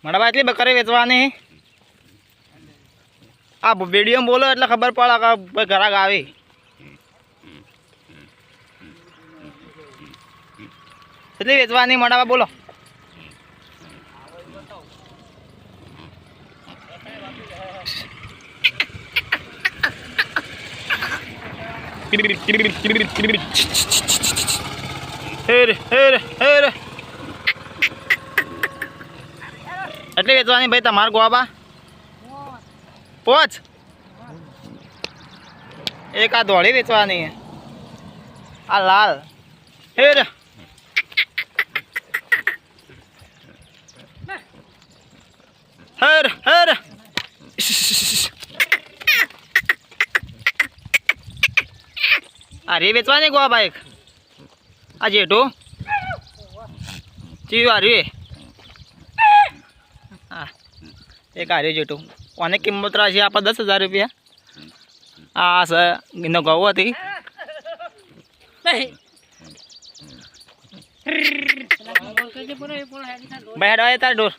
મડા એટલી બકરી વેચવાની આ વિડીયો બોલો એટલે ખબર પડે કે ઘરાક આવી કેટલી વેચવાની મડાવા બોલો એટલી વેચવાની ભાઈ તમારે ગોબા પોચ એક આ ધોળી વેચવાની આ લાલ હેર હેર હેર આ રે વેચવાની ગોબા એક આ જેઠું ચીવા રે હા એક આ રે જેઠું કોને કિંમત રાખી આપણે 10,000 રૂપિયા આ સર એનો ગૌ હતી ભાઈ હેડવા તાર ડોર